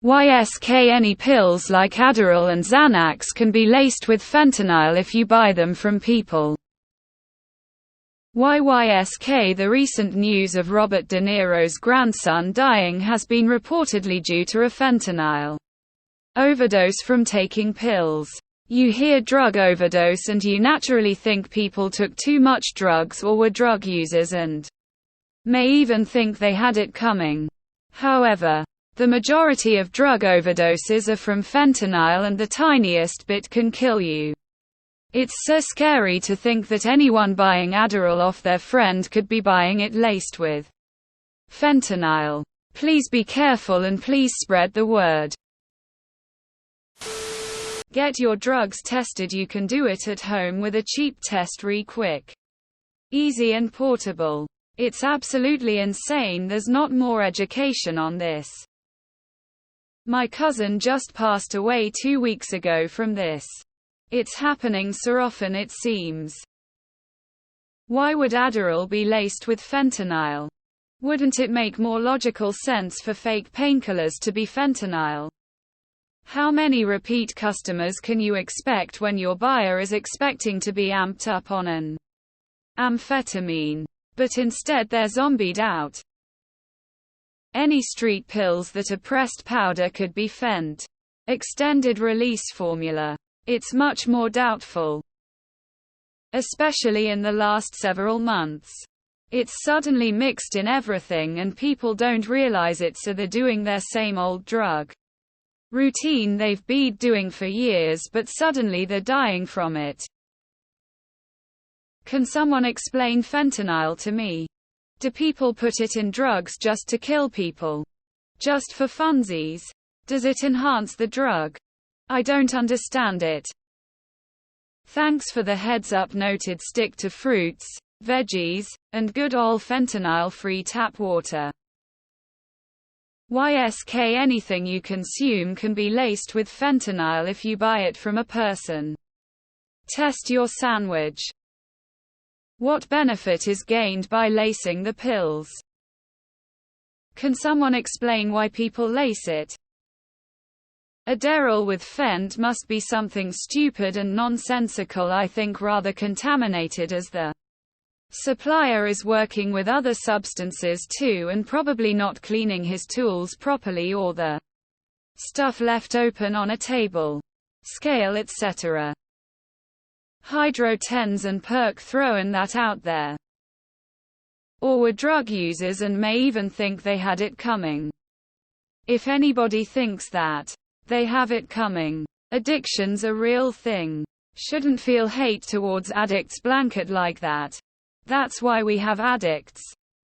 YSK Any pills like Adderall and Xanax can be laced with fentanyl if you buy them from people. YSK The recent news of Robert De Niro's grandson dying has been reportedly due to a fentanyl overdose from taking pills. You hear drug overdose and you naturally think people took too much drugs or were drug users and may even think they had it coming. However, the majority of drug overdoses are from fentanyl and the tiniest bit can kill you. It's so scary to think that anyone buying Adderall off their friend could be buying it laced with fentanyl. Please be careful and please spread the word. Get your drugs tested. You can do it at home with a cheap test, quick, easy and portable. It's absolutely insane. There's not more education on this. My cousin just passed away 2 weeks ago from this. It's happening so often it seems. Why would Adderall be laced with fentanyl? Wouldn't it make more logical sense for fake painkillers to be fentanyl? How many repeat customers can you expect when your buyer is expecting to be amped up on an amphetamine? But instead they're zombied out. Any street pills that are pressed powder could be fent. Extended release formula. It's much more doubtful. Especially in the last several months. It's suddenly mixed in everything and people don't realize it, so they're doing their same old drug routine they've been doing for years, but suddenly they're dying from it. Can someone explain fentanyl to me? Do people put it in drugs just to kill people? Just for funsies? Does it enhance the drug? I don't understand it. Thanks for the heads up. Noted. Stick to fruits, veggies, and good old fentanyl-free tap water. YSK Anything you consume can be laced with fentanyl if you buy it from a person. Test your sandwich. What benefit is gained by lacing the pills? Can someone explain why people lace it? Adderall with fent must be something stupid and nonsensical, I think rather contaminated, as the supplier is working with other substances too and probably not cleaning his tools properly, or the stuff left open on a table, scale, etc. Hydro 10s and perk throwing that out there. Or were drug users and may even think they had it coming. If anybody thinks that they have it coming, addiction's a real thing. Shouldn't feel hate towards addicts blanket like that. That's why we have addicts.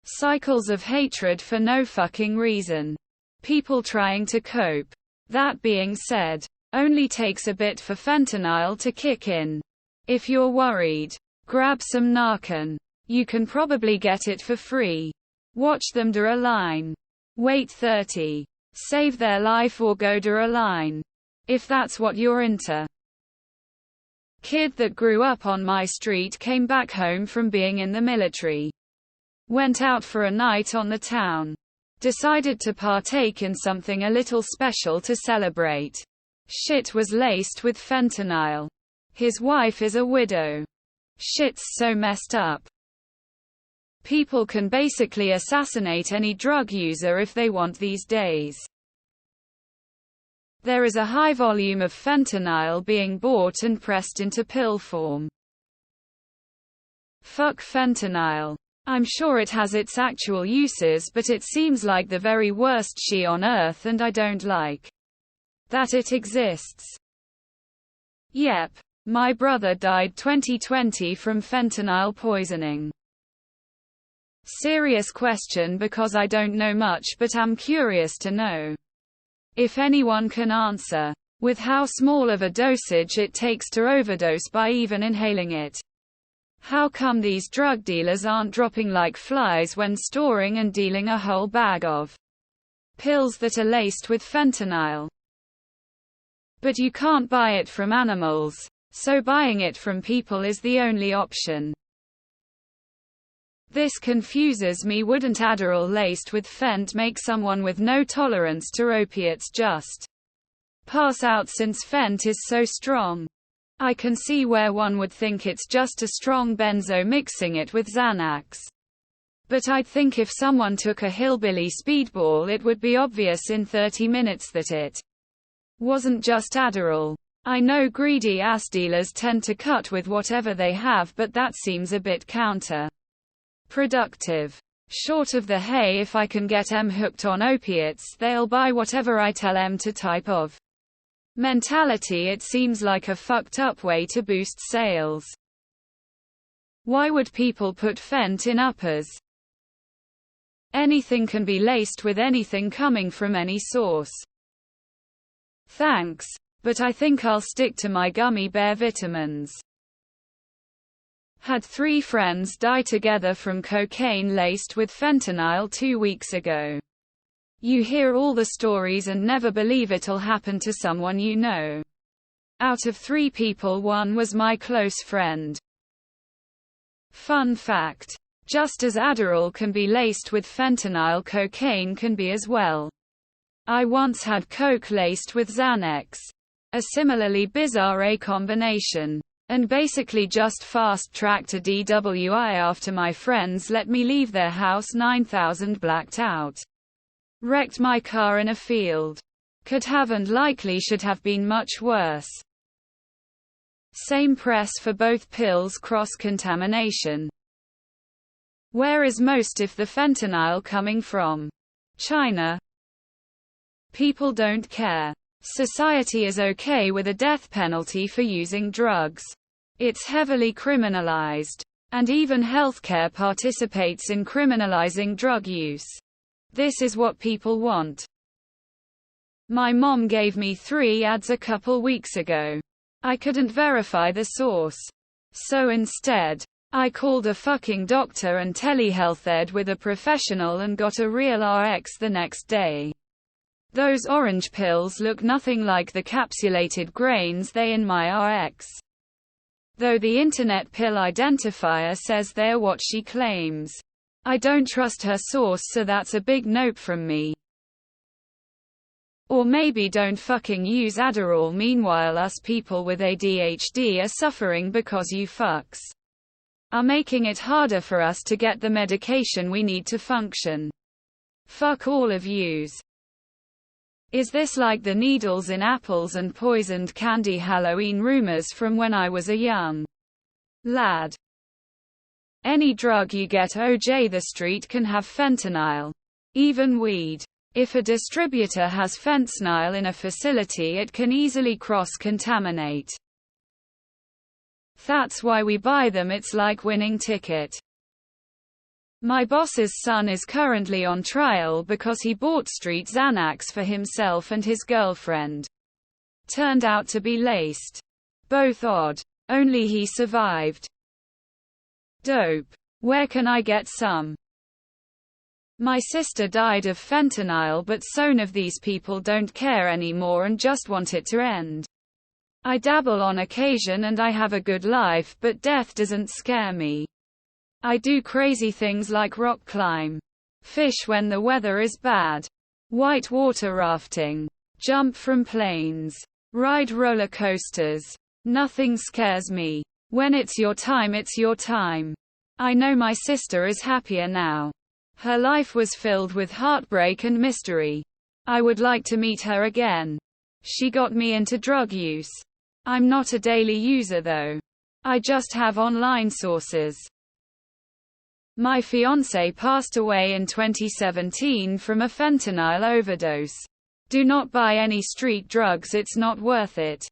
Cycles of hatred for no fucking reason. People trying to cope. That being said, only takes a bit for fentanyl to kick in. If you're worried, grab some Narcan. You can probably get it for free. Watch them do a line. Wait 30. Save their life or go do a line. If that's what you're into. Kid that grew up on my street came back home from being in the military. Went out for a night on the town. Decided to partake in something a little special to celebrate. Shit was laced with fentanyl. His wife is a widow. Shit's so messed up. People can basically assassinate any drug user if they want these days. There is a high volume of fentanyl being bought and pressed into pill form. Fuck fentanyl. I'm sure it has its actual uses, but it seems like the very worst shit on earth, and I don't like that it exists. Yep. My brother died 2020 from fentanyl poisoning. Serious question, because I don't know much, but I'm curious to know if anyone can answer. With how small of a dosage it takes to overdose by even inhaling it. How come these drug dealers aren't dropping like flies when storing and dealing a whole bag of pills that are laced with fentanyl? But you can't buy it from animals. So buying it from people is the only option. This confuses me. Wouldn't Adderall laced with fent make someone with no tolerance to opiates just pass out since fent is so strong? I can see where one would think it's just a strong benzo mixing it with Xanax. But I'd think if someone took a hillbilly speedball it would be obvious in 30 minutes that it wasn't just Adderall. I know greedy ass dealers tend to cut with whatever they have, but that seems a bit counter-productive. Short of the hey, if I can get em hooked on opiates they'll buy whatever I tell em to type of mentality, it seems like a fucked up way to boost sales. Why would people put fent in uppers? Anything can be laced with anything coming from any source. Thanks, but I think I'll stick to my gummy bear vitamins. Had 3 friends die together from cocaine laced with fentanyl 2 weeks ago. You hear all the stories and never believe it'll happen to someone you know. Out of 3 people, 1 was my close friend. Fun fact. Just as Adderall can be laced with fentanyl, cocaine can be as well. I once had coke laced with Xanax. A similarly bizarre combination. And basically just fast-tracked a DWI after my friends let me leave their house 9,000 blacked out. Wrecked my car in a field. Could have and likely should have been much worse. Same press for both pills. Cross-contamination. Where is most of the fentanyl coming from? China. People don't care. Society is okay with a death penalty for using drugs. It's heavily criminalized. And even healthcare participates in criminalizing drug use. This is what people want. My mom gave me 3 ads a couple weeks ago. I couldn't verify the source. So instead, I called a fucking doctor and telehealthed with a professional and got a real RX the next day. Those orange pills look nothing like the capsulated grains they in my RX. Though the internet pill identifier says they're what she claims. I don't trust her source, so that's a big nope from me. Or maybe don't fucking use Adderall. Meanwhile us people with ADHD are suffering because you fucks are making it harder for us to get the medication we need to function. Fuck all of yous. Is this like the needles in apples and poisoned candy Halloween rumors from when I was a young lad? Any drug you get OJ the street can have fentanyl. Even weed. If a distributor has fentanyl in a facility it can easily cross-contaminate. That's why we buy them. It's like winning ticket. My boss's son is currently on trial because he bought street Xanax for himself and his girlfriend. Turned out to be laced. Both odd. Only he survived. Dope. Where can I get some? My sister died of fentanyl, but some of these people don't care anymore and just want it to end. I dabble on occasion and I have a good life, but death doesn't scare me. I do crazy things like rock climb, fish when the weather is bad, white water rafting, jump from planes, ride roller coasters. Nothing scares me. When it's your time, it's your time. I know my sister is happier now. Her life was filled with heartbreak and mystery. I would like to meet her again. She got me into drug use. I'm not a daily user though. I just have online sources. My fiancé passed away in 2017 from a fentanyl overdose. Do not buy any street drugs, it's not worth it.